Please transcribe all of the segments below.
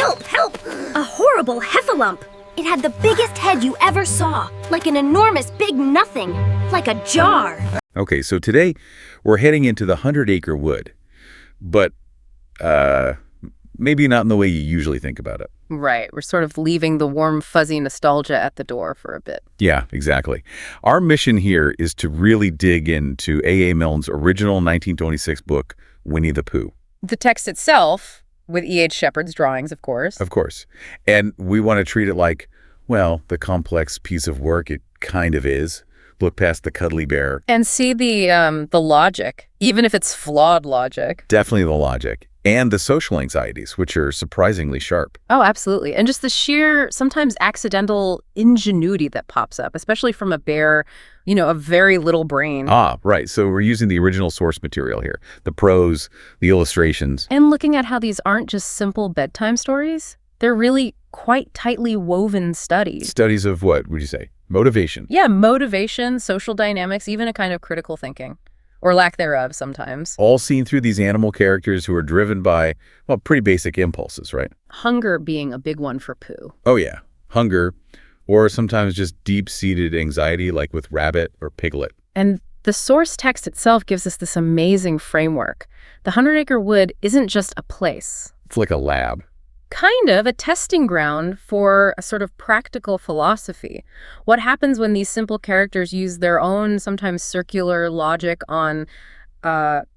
Help! Help! A horrible heffalump. It had the biggest head you ever saw, like an enormous big nothing, like a jar. Okay, so today we're heading into the 100 Acre Wood, but maybe not in the way you usually think about it. Right. We're sort of leaving the warm, fuzzy nostalgia at the door for a bit. Yeah, exactly. Our mission here is to really dig into A.A. Milne's original 1926 book, Winnie-the-Pooh. The text itself, with E.H. Shepard's drawings, of course. Of course. And we want to treat it like, well, the complex piece of work it kind of is. Look past the cuddly bear. And see the logic, even if it's flawed logic. Definitely the logic. And the social anxieties, which are surprisingly sharp. Oh, absolutely. And just the sheer, sometimes accidental ingenuity that pops up, especially from a bear, a very little brain. Ah, right. So we're using the original source material here. The prose, the illustrations. And looking at how these aren't just simple bedtime stories. They're really quite tightly woven studies. Studies of what would you say? Motivation. Yeah, motivation, social dynamics, even a kind of critical thinking. Or lack thereof sometimes. All seen through these animal characters who are driven by, well, pretty basic impulses, right? Hunger being a big one for Pooh. Oh, yeah. Hunger, or sometimes just deep-seated anxiety like with Rabbit or Piglet. And the source text itself gives us this amazing framework. The 100 Acre Wood isn't just a place. It's like a lab. Kind of a testing ground for a sort of practical philosophy. What happens when these simple characters use their own, sometimes circular logic on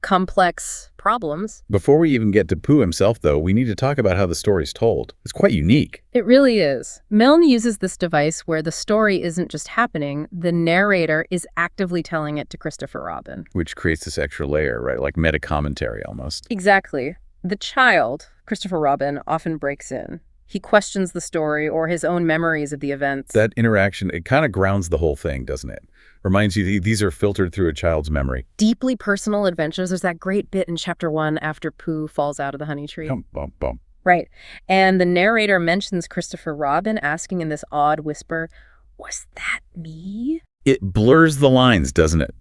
complex problems? Before we even get to Pooh himself, though, we need to talk about how the story's told. It's quite unique. It really is. Milne uses this device where the story isn't just happening, the narrator is actively telling it to Christopher Robin. Which creates this extra layer, right? Like meta-commentary almost. Exactly. The child, Christopher Robin, often breaks in. He questions the story or his own memories of the events. That interaction, it kind of grounds the whole thing, doesn't it? Reminds you these are filtered through a child's memory. Deeply personal adventures. There's that great bit in chapter 1 after Pooh falls out of the honey tree. Bump, bump, bump. Right. And the narrator mentions Christopher Robin, asking in this odd whisper, "Was that me?" It blurs the lines, doesn't it?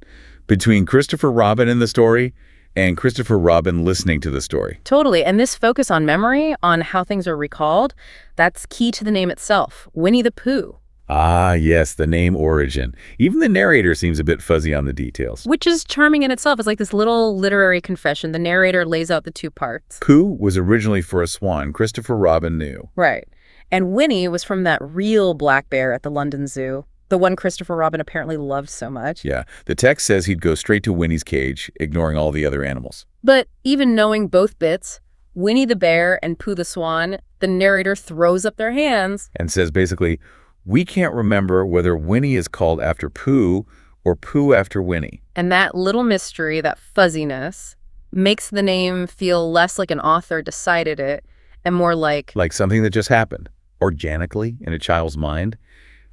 Between Christopher Robin in the story and Christopher Robin listening to the story. Totally. And this focus on memory, on how things are recalled, that's key to the name itself, Winnie-the-Pooh. Ah, yes, the name origin. Even the narrator seems a bit fuzzy on the details. Which is charming in itself. It's like this little literary confession. The narrator lays out the two parts. Pooh was originally for a swan. Christopher Robin knew. Right. And Winnie was from that real black bear at the London Zoo. The one Christopher Robin apparently loved so much. Yeah. The text says he'd go straight to Winnie's cage, ignoring all the other animals. But even knowing both bits, Winnie the bear and Pooh the swan, the narrator throws up their hands. And says basically, we can't remember whether Winnie is called after Pooh or Pooh after Winnie. And that little mystery, that fuzziness, makes the name feel less like an author decided it and more like... Like something that just happened, organically, in a child's mind.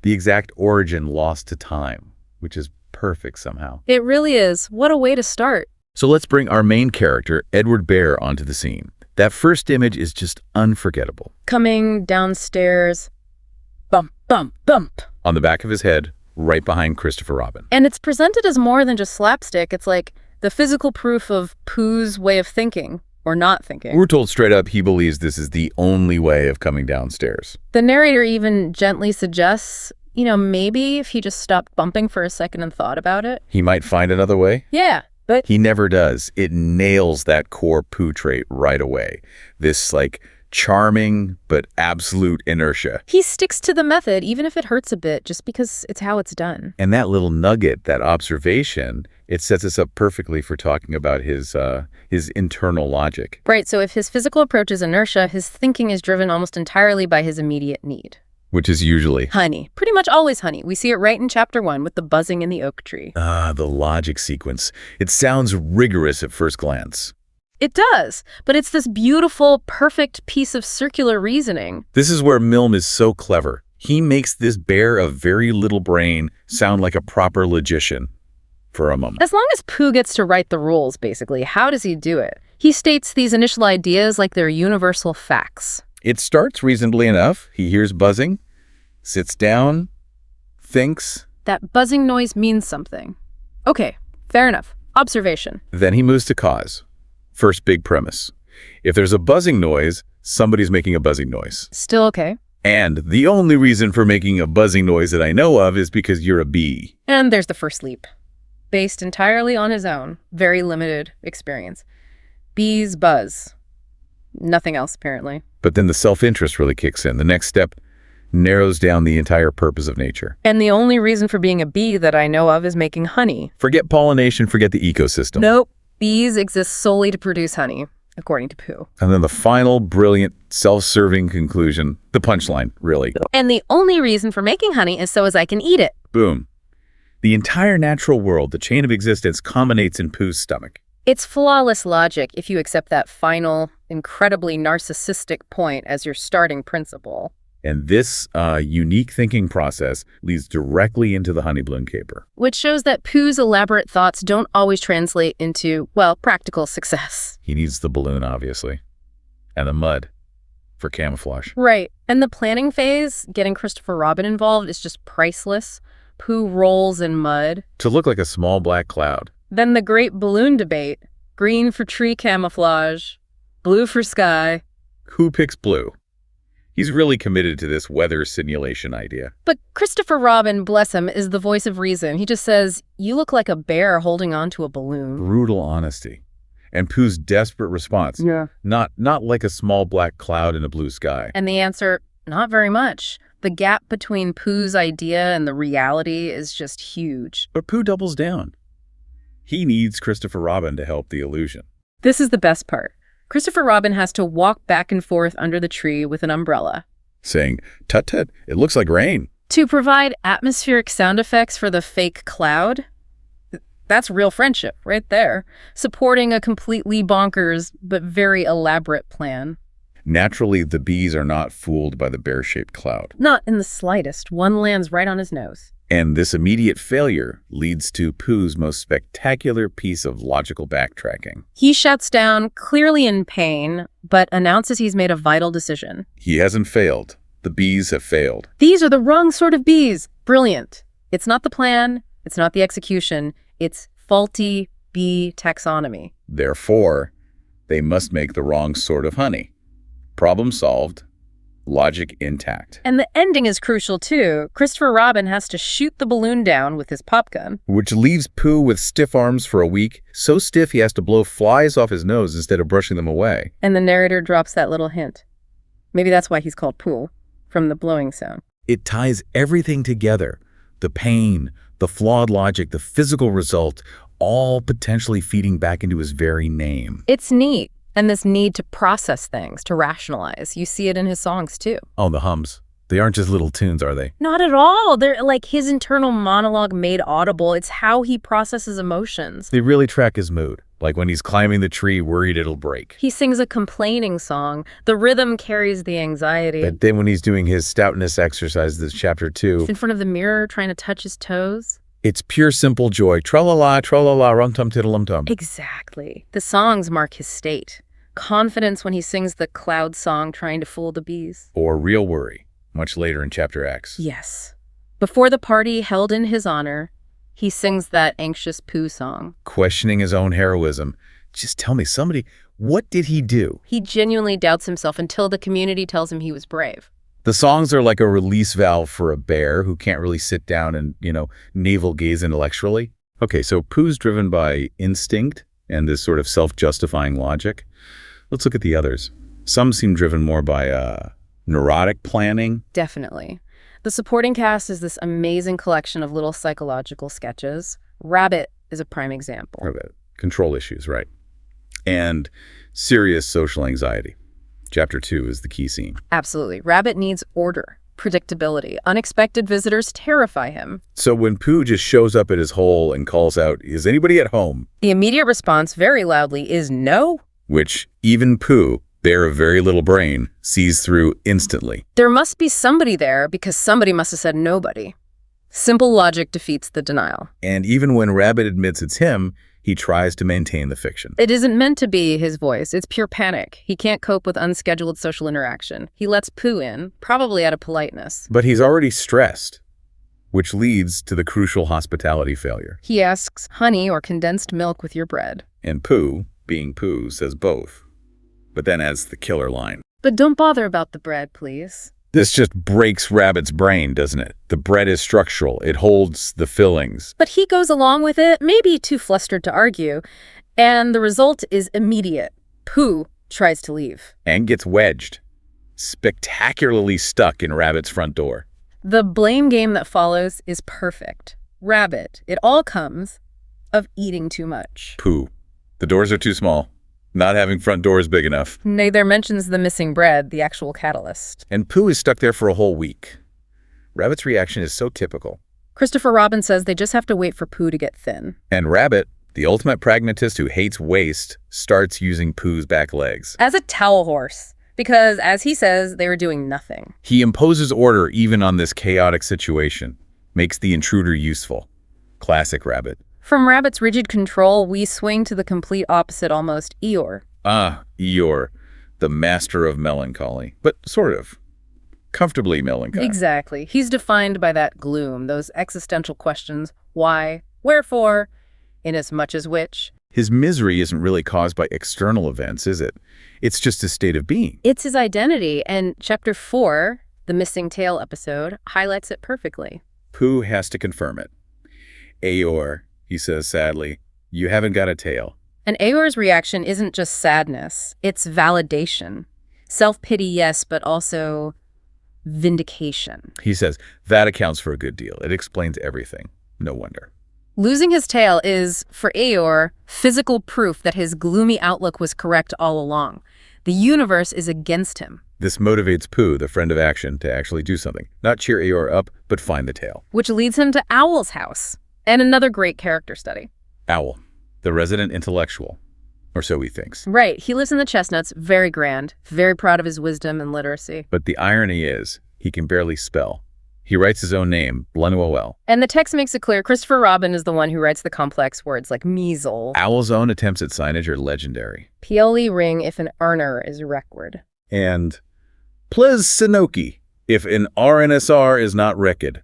The exact origin lost to time, which is perfect somehow. It really is. What a way to start. So let's bring our main character, Edward Bear, onto the scene. That first image is just unforgettable. Coming downstairs, bump, bump, bump. On the back of his head, right behind Christopher Robin. And it's presented as more than just slapstick. It's like the physical proof of Pooh's way of thinking. Or not thinking. We're told straight up he believes this is the only way of coming downstairs. The narrator even gently suggests, maybe if he just stopped bumping for a second and thought about it. He might find another way? Yeah, but... He never does. It nails that core Pooh trait right away. This, charming but absolute inertia. He sticks to the method, even if it hurts a bit, just because it's how it's done. And that little nugget, that observation, it sets us up perfectly for talking about his internal logic. Right, so if his physical approach is inertia, his thinking is driven almost entirely by his immediate need. Which is usually... honey. Pretty much always honey. We see it right in chapter 1 with the buzzing in the oak tree. Ah, the logic sequence. It sounds rigorous at first glance. It does, but it's this beautiful, perfect piece of circular reasoning. This is where Milne is so clever. He makes this bear of very little brain sound like a proper logician for a moment. As long as Pooh gets to write the rules, basically, how does he do it? He states these initial ideas like they're universal facts. It starts reasonably enough. He hears buzzing, sits down, thinks. That buzzing noise means something. Okay, fair enough. Observation. Then he moves to cause. First big premise. If there's a buzzing noise, somebody's making a buzzing noise. Still okay. And the only reason for making a buzzing noise that I know of is because you're a bee. And there's the first leap. Based entirely on his own, very limited experience. Bees buzz. Nothing else, apparently. But then the self-interest really kicks in. The next step narrows down the entire purpose of nature. And the only reason for being a bee that I know of is making honey. Forget pollination, forget the ecosystem. Nope. Bees exist solely to produce honey, according to Pooh. And then the final, brilliant, self-serving conclusion, the punchline, really. And the only reason for making honey is so as I can eat it. Boom. The entire natural world, the chain of existence, culminates in Pooh's stomach. It's flawless logic if you accept that final, incredibly narcissistic point as your starting principle. And this unique thinking process leads directly into the honey balloon caper. Which shows that Pooh's elaborate thoughts don't always translate into, well, practical success. He needs the balloon, obviously, and the mud for camouflage. Right. And the planning phase, getting Christopher Robin involved, is just priceless. Pooh rolls in mud. To look like a small black cloud. Then the great balloon debate. Green for tree camouflage, blue for sky. Who picks blue? He's really committed to this weather simulation idea. But Christopher Robin, bless him, is the voice of reason. He just says, you look like a bear holding onto a balloon. Brutal honesty. And Pooh's desperate response. Yeah. Not like a small black cloud in a blue sky. And the answer, not very much. The gap between Pooh's idea and the reality is just huge. But Pooh doubles down. He needs Christopher Robin to help the illusion. This is the best part. Christopher Robin has to walk back and forth under the tree with an umbrella. Saying, tut-tut, it looks like rain. To provide atmospheric sound effects for the fake cloud. That's real friendship right there. Supporting a completely bonkers but very elaborate plan. Naturally, the bees are not fooled by the bear-shaped cloud. Not in the slightest. One lands right on his nose. And this immediate failure leads to Pooh's most spectacular piece of logical backtracking. He shuts down, clearly in pain, but announces he's made a vital decision. He hasn't failed. The bees have failed. These are the wrong sort of bees. Brilliant. It's not the plan. It's not the execution. It's faulty bee taxonomy. Therefore, they must make the wrong sort of honey. Problem solved. Logic intact. And the ending is crucial, too. Christopher Robin has to shoot the balloon down with his pop gun. Which leaves Pooh with stiff arms for a week, so stiff he has to blow flies off his nose instead of brushing them away. And the narrator drops that little hint. Maybe that's why he's called Pooh, from the blowing sound. It ties everything together. The pain, the flawed logic, the physical result, all potentially feeding back into his very name. It's neat. And this need to process things, to rationalize. You see it in his songs, too. Oh, the hums. They aren't just little tunes, are they? Not at all. They're like his internal monologue made audible. It's how he processes emotions. They really track his mood. Like when he's climbing the tree, worried it'll break. He sings a complaining song. The rhythm carries the anxiety. But then when he's doing his stoutness exercise, this chapter 2. In front of the mirror, trying to touch his toes. It's pure simple joy. Tra-la-la, tra-la-la, rum-tum-tiddle-um-tum. Exactly. The songs mark his state. Confidence when he sings the cloud song trying to fool the bees. Or real worry, much later in chapter X. Yes. Before the party held in his honor, he sings that anxious Pooh song. Questioning his own heroism. Just tell me, somebody, what did he do? He genuinely doubts himself until the community tells him he was brave. The songs are like a release valve for a bear who can't really sit down and, navel gaze intellectually. Okay, so Pooh's driven by instinct and this sort of self-justifying logic. Let's look at the others. Some seem driven more by neurotic planning. Definitely. The supporting cast is this amazing collection of little psychological sketches. Rabbit is a prime example. Control issues, right. And serious social anxiety. Chapter 2 is the key scene. Absolutely. Rabbit needs order, predictability. Unexpected visitors terrify him. So when Pooh just shows up at his hole and calls out, "Is anybody at home?" The immediate response, very loudly, is no. Which even Pooh, bear of very little brain, sees through instantly. There must be somebody there because somebody must have said nobody. Simple logic defeats the denial. And even when Rabbit admits it's him, he tries to maintain the fiction. It isn't meant to be his voice. It's pure panic. He can't cope with unscheduled social interaction. He lets Pooh in, probably out of politeness. But he's already stressed, which leads to the crucial hospitality failure. He asks, honey or condensed milk with your bread. And Pooh, being Pooh, says both, but then adds the killer line. But don't bother about the bread, please. This just breaks Rabbit's brain, doesn't it? The bread is structural. It holds the fillings. But he goes along with it, maybe too flustered to argue, and the result is immediate. Pooh tries to leave. And gets wedged. Spectacularly stuck in Rabbit's front door. The blame game that follows is perfect. Rabbit, it all comes of eating too much. Pooh. The doors are too small. Not having front doors big enough. Neither mentions the missing bread, the actual catalyst. And Pooh is stuck there for a whole week. Rabbit's reaction is so typical. Christopher Robin says they just have to wait for Pooh to get thin. And Rabbit, the ultimate pragmatist who hates waste, starts using Pooh's back legs. As a towel horse. Because, as he says, they were doing nothing. He imposes order even on this chaotic situation. Makes the intruder useful. Classic Rabbit. From Rabbit's rigid control, we swing to the complete opposite almost, Eeyore. Ah, Eeyore, the master of melancholy. But sort of. Comfortably melancholy. Exactly. He's defined by that gloom, those existential questions. Why? Wherefore? Inasmuch as which? His misery isn't really caused by external events, is it? It's just his state of being. It's his identity, and Chapter 4, the Missing Tail episode, highlights it perfectly. Pooh has to confirm it. Eeyore, he says sadly, you haven't got a tail. And Eeyore's reaction isn't just sadness, it's validation. Self-pity, yes, but also vindication. He says, that accounts for a good deal. It explains everything. No wonder. Losing his tail is, for Eeyore, physical proof that his gloomy outlook was correct all along. The universe is against him. This motivates Pooh, the friend of action, to actually do something. Not cheer Eeyore up, but find the tail. Which leads him to Owl's house. And another great character study. Owl, the resident intellectual. Or so he thinks. Right. He lives in the Chestnuts, very grand, very proud of his wisdom and literacy. But the irony is, he can barely spell. He writes his own name, Blenwell. And the text makes it clear Christopher Robin is the one who writes the complex words like measle. Owl's own attempts at signage are legendary. PLE ring if an earner is record. And Ples Sinoki if an RNSR is not record.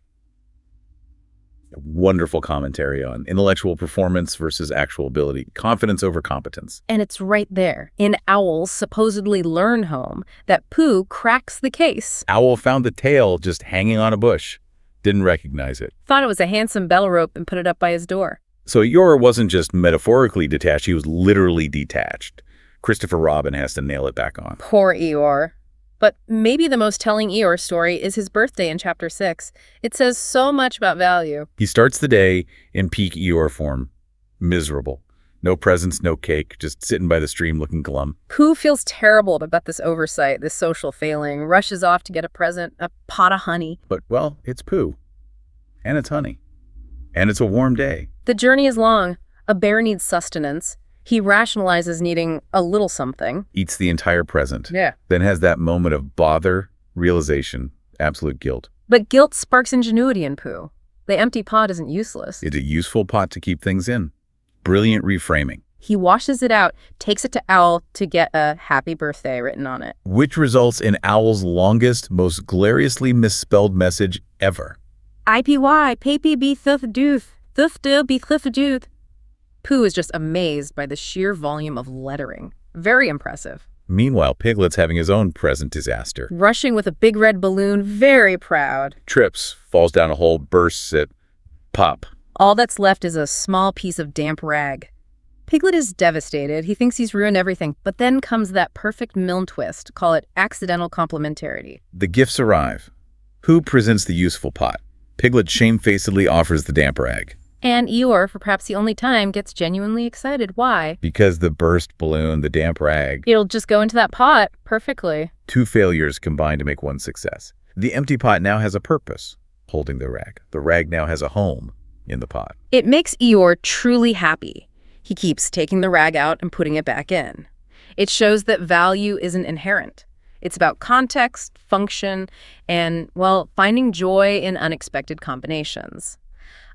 A wonderful commentary on intellectual performance versus actual ability, confidence over competence. And it's right there, in Owl's supposedly learn home, that Pooh cracks the case. Owl found the tail just hanging on a bush. Didn't recognize it. Thought it was a handsome bell rope and put it up by his door. So Eeyore wasn't just metaphorically detached, he was literally detached. Christopher Robin has to nail it back on. Poor Eeyore. But maybe the most telling Eeyore story is his birthday in Chapter 6. It says so much about value. He starts the day in peak Eeyore form. Miserable. No presents, no cake, just sitting by the stream looking glum. Pooh feels terrible about this oversight, this social failing, rushes off to get a present, a pot of honey. But, well, it's Pooh. And it's honey. And it's a warm day. The journey is long. A bear needs sustenance. He rationalizes needing a little something. Eats the entire present. Yeah. Then has that moment of bother, realization, absolute guilt. But guilt sparks ingenuity in Pooh. The empty pot isn't useless. It's a useful pot to keep things in. Brilliant reframing. He washes it out, takes it to Owl to get a happy birthday written on it. Which results in Owl's longest, most gloriously misspelled message ever. IPY, papy be thuth dooth, thuth do be thuth dooth. Pooh is just amazed by the sheer volume of lettering. Very impressive. Meanwhile, Piglet's having his own present disaster. Rushing with a big red balloon, very proud. Trips, falls down a hole, bursts it. Pop. All that's left is a small piece of damp rag. Piglet is devastated. He thinks he's ruined everything. But then comes that perfect Milne twist. Call it accidental complementarity. The gifts arrive. Pooh presents the useful pot. Piglet shamefacedly offers the damp rag. And Eeyore, for perhaps the only time, gets genuinely excited. Why? Because the burst balloon, the damp rag. It'll just go into that pot perfectly. Two failures combine to make one success. The empty pot now has a purpose, holding the rag. The rag now has a home in the pot. It makes Eeyore truly happy. He keeps taking the rag out and putting it back in. It shows that value isn't inherent. It's about context, function, and, well, finding joy in unexpected combinations.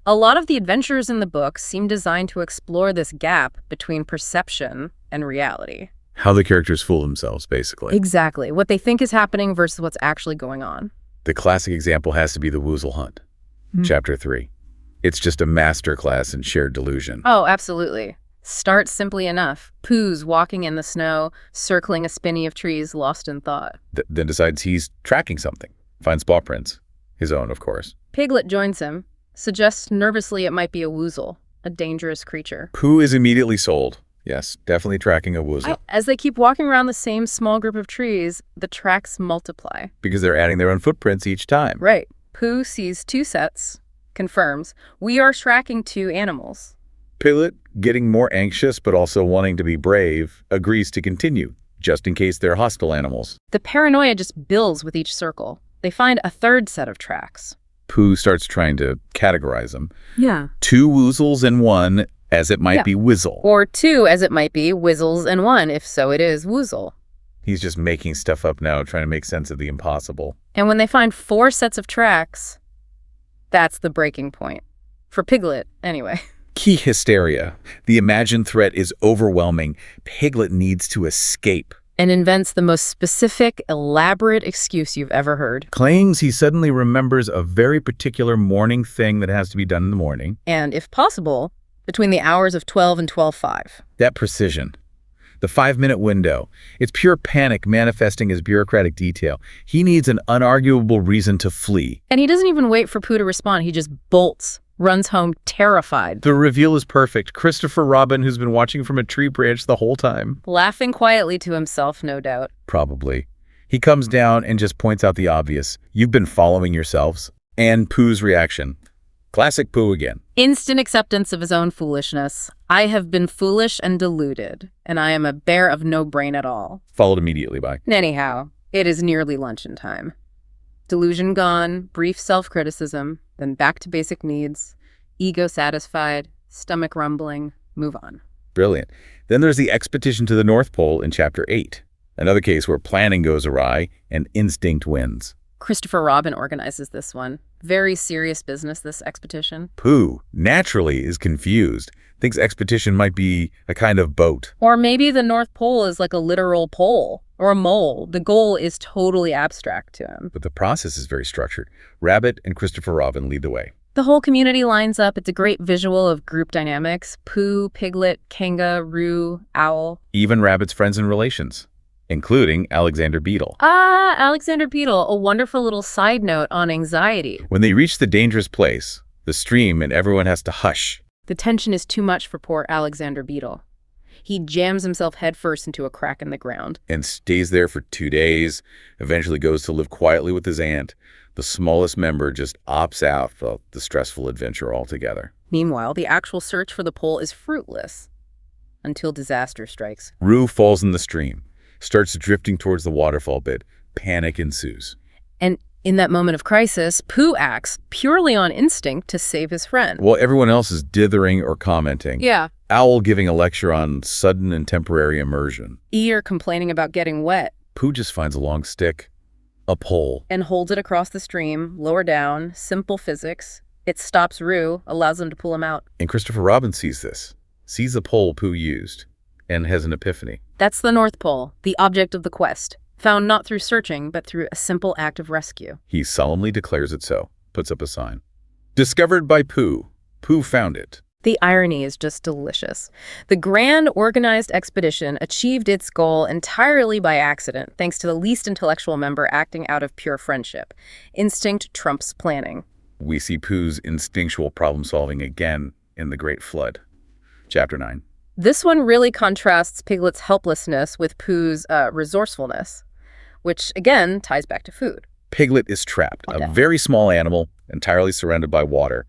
A lot of the adventures in the book seem designed to explore this gap between perception and reality. How the characters fool themselves, basically. Exactly. What they think is happening versus what's actually going on. The classic example has to be the Woozle Hunt, Chapter 3. It's just a masterclass in shared delusion. Oh, absolutely. Starts simply enough. Pooh's walking in the snow, circling a spinney of trees, lost in thought. Then decides he's tracking something. Finds paw prints. His own, of course. Piglet joins him, suggests nervously it might be a woozle, a dangerous creature. Pooh is immediately sold. Yes, definitely tracking a woozle. As they keep walking around the same small group of trees, the tracks multiply. Because they're adding their own footprints each time. Right. Pooh sees 2 sets, confirms, we are tracking 2 animals. Piglet, getting more anxious but also wanting to be brave, agrees to continue, just in case they're hostile animals. The paranoia just builds with each circle. They find a 3rd set of tracks. Pooh starts trying to categorize them. Yeah. 2 woozles and 1, as it might be Woozle. Or 2, as it might be Woozles and 1, if so it is Woozle. He's just making stuff up now, trying to make sense of the impossible. And when they find 4 sets of tracks, that's the breaking point. For Piglet, anyway. Key hysteria. The imagined threat is overwhelming. Piglet needs to escape. And invents the most specific, elaborate excuse you've ever heard. Claims he suddenly remembers a very particular morning thing that has to be done in the morning. And, if possible, between the hours of 12 and 12:05. That precision. The 5-minute window. It's pure panic manifesting as bureaucratic detail. He needs an unarguable reason to flee. And he doesn't even wait for Pooh to respond. He just bolts, runs home terrified. The reveal is perfect. Christopher Robin, who's been watching from a tree branch the whole time. Laughing quietly to himself, no doubt. Probably. He comes down and just points out the obvious. You've been following yourselves. And Pooh's reaction. Classic Pooh again. Instant acceptance of his own foolishness. I have been foolish and deluded, and I am a bear of no brain at all. Followed immediately by. Anyhow, it is nearly luncheon time. Delusion gone, brief self-criticism, then back to basic needs, ego satisfied, stomach rumbling, move on. Brilliant. Then there's the expedition to the North Pole in Chapter 8. Another case where planning goes awry and instinct wins. Christopher Robin organizes this one. Very serious business, this expedition. Pooh, naturally, is confused. Thinks expedition might be a kind of boat. Or maybe the North Pole is like a literal pole or a mole. The goal is totally abstract to him. But the process is very structured. Rabbit and Christopher Robin lead the way. The whole community lines up. It's a great visual of group dynamics. Pooh, Piglet, Kangaroo, Owl. Even Rabbit's friends and relations, including Alexander Beetle. Alexander Beetle, a wonderful little side note on anxiety. When they reach the dangerous place, the stream, and everyone has to hush. The tension is too much for poor Alexander Beetle. He jams himself headfirst into a crack in the ground. And stays there for 2 days, eventually goes to live quietly with his aunt. The smallest member just opts out of the stressful adventure altogether. Meanwhile, the actual search for the pole is fruitless until disaster strikes. Roo falls in the stream, starts drifting towards the waterfall bit. Panic ensues. And in that moment of crisis, Pooh acts purely on instinct to save his friend. While everyone else is dithering or commenting. Yeah. Owl giving a lecture on sudden and temporary immersion. Eeyore complaining about getting wet. Pooh just finds a long stick, a pole. And holds it across the stream, lower down, simple physics. It stops Roo, allows him to pull him out. And Christopher Robin sees this, sees the pole Pooh used, and has an epiphany. That's the North Pole, the object of the quest. Found not through searching, but through a simple act of rescue. He solemnly declares it so, puts up a sign. Discovered by Pooh. Pooh found it. The irony is just delicious. The grand organized expedition achieved its goal entirely by accident, thanks to the least intellectual member acting out of pure friendship. Instinct trumps planning. We see Pooh's instinctual problem-solving again in The Great Flood. Chapter 9. This one really contrasts Piglet's helplessness with Pooh's resourcefulness, which, again, ties back to food. Piglet is trapped, a very small animal, entirely surrounded by water.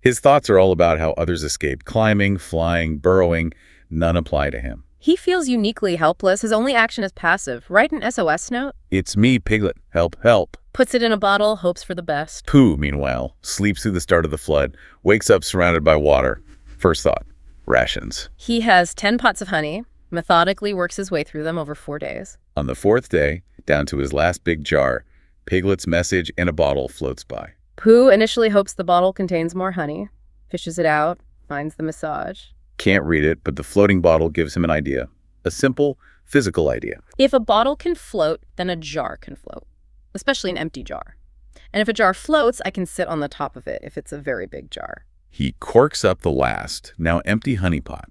His thoughts are all about how others escaped. Climbing, flying, burrowing, none apply to him. He feels uniquely helpless. His only action is passive. Write an SOS note. It's me, Piglet. Help, help. Puts it in a bottle, hopes for the best. Pooh, meanwhile, sleeps through the start of the flood, wakes up surrounded by water. First thought, rations. He has 10 pots of honey, methodically works his way through them over 4 days. On the 4th day, down to his last big jar, Piglet's message in a bottle floats by. Pooh initially hopes the bottle contains more honey, fishes it out, finds the massage. Can't read it, but the floating bottle gives him an idea. A simple, physical idea. If a bottle can float, then a jar can float, especially an empty jar. And if a jar floats, I can sit on the top of it if it's a very big jar. He corks up the last, now empty honey pot,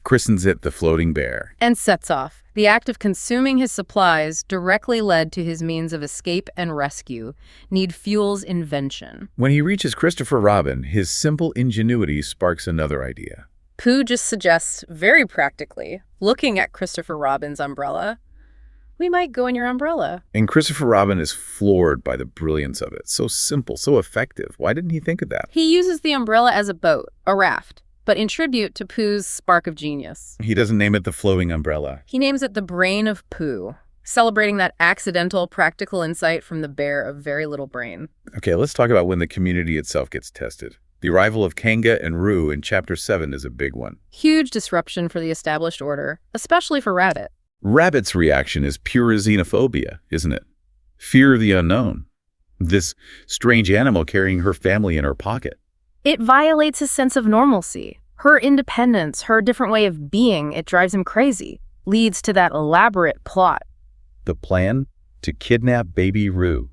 christens it the floating bear. And sets off. The act of consuming his supplies directly led to his means of escape and rescue. Need fuels invention. When he reaches Christopher Robin, his simple ingenuity sparks another idea. Pooh just suggests, very practically, looking at Christopher Robin's umbrella, we might go in your umbrella. And Christopher Robin is floored by the brilliance of it. So simple, so effective. Why didn't he think of that? He uses the umbrella as a boat, a raft, but in tribute to Pooh's spark of genius. He doesn't name it the floating umbrella. He names it the brain of Pooh, celebrating that accidental, practical insight from the bear of very little brain. Okay, let's talk about when the community itself gets tested. The arrival of Kanga and Roo in Chapter 7 is a big one. Huge disruption for the established order, especially for Rabbit. Rabbit's reaction is pure xenophobia, isn't it? Fear of the unknown. This strange animal carrying her family in her pocket. It violates his sense of normalcy. Her independence, her different way of being, it drives him crazy. Leads to that elaborate plot. The plan? To kidnap baby Roo.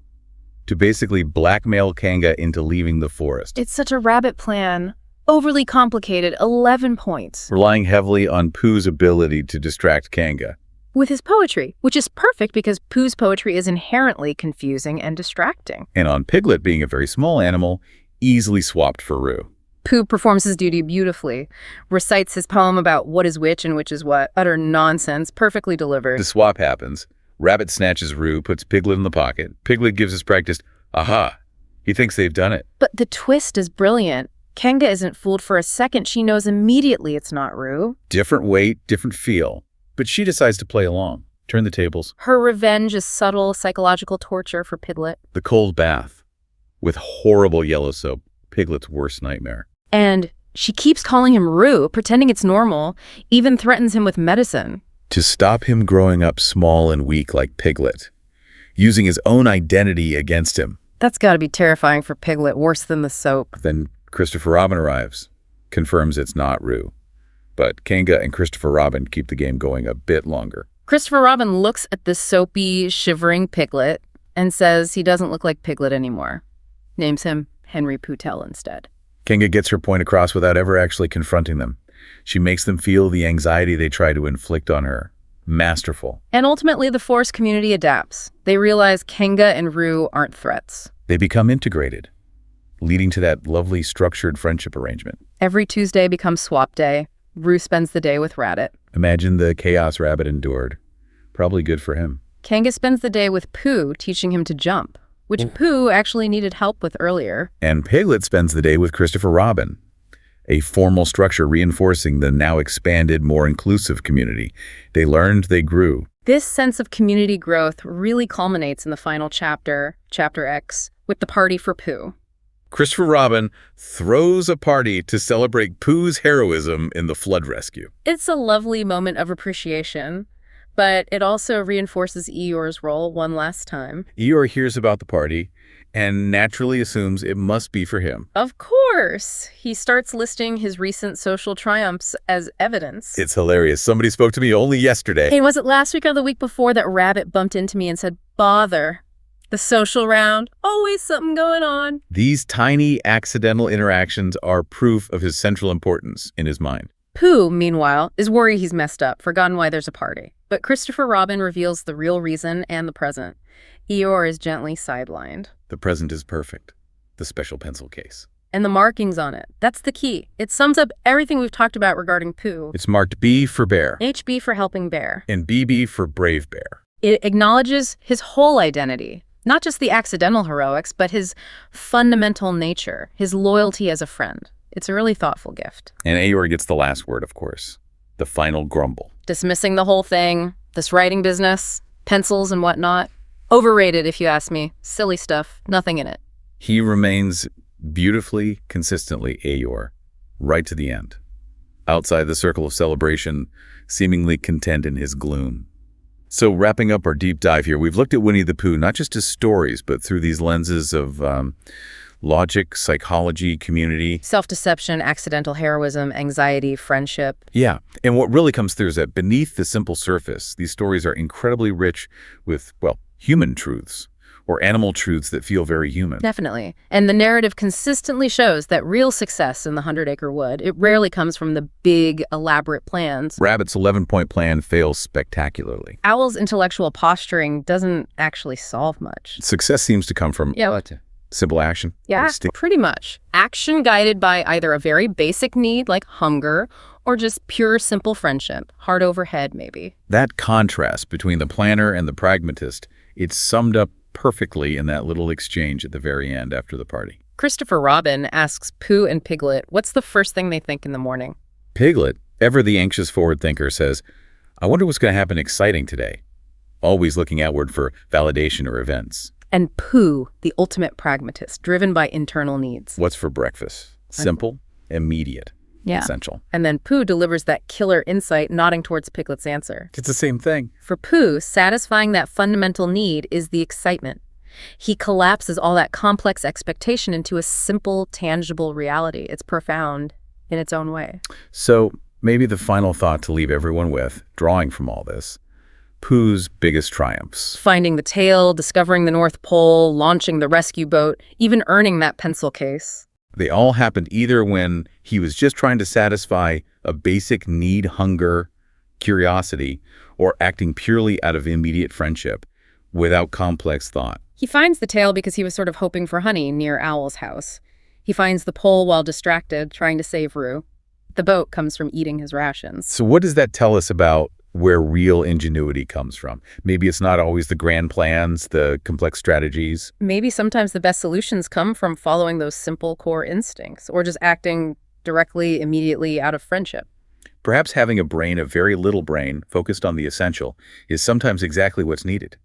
To basically blackmail Kanga into leaving the forest. It's such a Rabbit plan. Overly complicated, 11 points. Relying heavily on Pooh's ability to distract Kanga. With his poetry, which is perfect because Pooh's poetry is inherently confusing and distracting. And on Piglet being a very small animal, easily swapped for Roo. Pooh performs his duty beautifully, recites his poem about what is which and which is what, utter nonsense, perfectly delivered. The swap happens. Rabbit snatches Roo, puts Piglet in the pocket. Piglet gives his practiced, aha. He thinks they've done it. But the twist is brilliant. Kanga isn't fooled for a second. She knows immediately it's not Roo. Different weight, different feel. But she decides to play along, turn the tables. Her revenge is subtle psychological torture for Piglet. The cold bath, with horrible yellow soap, Piglet's worst nightmare. And she keeps calling him Roo, pretending it's normal, even threatens him with medicine. To stop him growing up small and weak like Piglet, using his own identity against him. That's got to be terrifying for Piglet, worse than the soap. Then Christopher Robin arrives, confirms it's not Roo. But Kanga and Christopher Robin keep the game going a bit longer. Christopher Robin looks at the soapy, shivering Piglet and says he doesn't look like Piglet anymore. Names him Henry Pootel instead. Kanga gets her point across without ever actually confronting them. She makes them feel the anxiety they try to inflict on her. Masterful. And ultimately, the forest community adapts. They realize Kanga and Roo aren't threats. They become integrated, leading to that lovely structured friendship arrangement. Every Tuesday becomes swap day. Roo spends the day with Rabbit. Imagine the chaos Rabbit endured. Probably good for him. Kanga spends the day with Pooh, teaching him to jump, which Pooh actually needed help with earlier. And Piglet spends the day with Christopher Robin, a formal structure reinforcing the now expanded, more inclusive community. They learned, they grew. This sense of community growth really culminates in the final chapter, Chapter X, with the party for Pooh. Christopher Robin throws a party to celebrate Pooh's heroism in the flood rescue. It's a lovely moment of appreciation, but it also reinforces Eeyore's role one last time. Eeyore hears about the party and naturally assumes it must be for him. Of course! He starts listing his recent social triumphs as evidence. It's hilarious. Somebody spoke to me only yesterday. Hey, was it last week or the week before that Rabbit bumped into me and said, bother? The social round, always something going on. These tiny accidental interactions are proof of his central importance in his mind. Pooh, meanwhile, is worried he's messed up, forgotten why there's a party. But Christopher Robin reveals the real reason and the present. Eeyore is gently sidelined. The present is perfect. The special pencil case. And the markings on it. That's the key. It sums up everything we've talked about regarding Pooh. It's marked B for bear. HB for helping bear. And BB for brave bear. It acknowledges his whole identity. Not just the accidental heroics, but his fundamental nature, his loyalty as a friend. It's a really thoughtful gift. And Eeyore gets the last word, of course. The final grumble. Dismissing the whole thing, this writing business, pencils and whatnot. Overrated, if you ask me. Silly stuff, nothing in it. He remains beautifully, consistently Eeyore, right to the end. Outside the circle of celebration, seemingly content in his gloom. So wrapping up our deep dive here, we've looked at Winnie-the-Pooh not just as stories, but through these lenses of logic, psychology, community. Self-deception, accidental heroism, anxiety, friendship. Yeah, and what really comes through is that beneath the simple surface, these stories are incredibly rich with, well, human truths, or animal truths that feel very human. Definitely. And the narrative consistently shows that real success in the 100 Acre Wood, it rarely comes from the big, elaborate plans. Rabbit's 11-point plan fails spectacularly. Owl's intellectual posturing doesn't actually solve much. Success seems to come from simple action. Yeah, pretty much. Action guided by either a very basic need like hunger or just pure, simple friendship, heart over head maybe. That contrast between the planner and the pragmatist, it's summed up perfectly in that little exchange at the very end after the party. Christopher Robin asks Pooh and Piglet what's the first thing they think in the morning. Piglet, ever the anxious forward thinker, says, I wonder what's going to happen exciting today. Always looking outward for validation or events. And Pooh, the ultimate pragmatist, driven by internal needs. What's for breakfast? Simple, immediate, essential. And then Pooh delivers that killer insight, nodding towards Piglet's answer. It's the same thing. For Pooh, satisfying that fundamental need is the excitement. He collapses all that complex expectation into a simple, tangible reality. It's profound in its own way. So maybe the final thought to leave everyone with, drawing from all this, Pooh's biggest triumphs. Finding the tail, discovering the North Pole, launching the rescue boat, even earning that pencil case. They all happened either when he was just trying to satisfy a basic need, hunger, curiosity, or acting purely out of immediate friendship without complex thought. He finds the tail because he was sort of hoping for honey near Owl's house. He finds the pole while distracted, trying to save Roo. The boat comes from eating his rations. So what does that tell us about where real ingenuity comes from? Maybe it's not always the grand plans, the complex strategies. Maybe sometimes the best solutions come from following those simple core instincts or just acting directly, immediately out of friendship. Perhaps having a brain, a very little brain, focused on the essential, is sometimes exactly what's needed.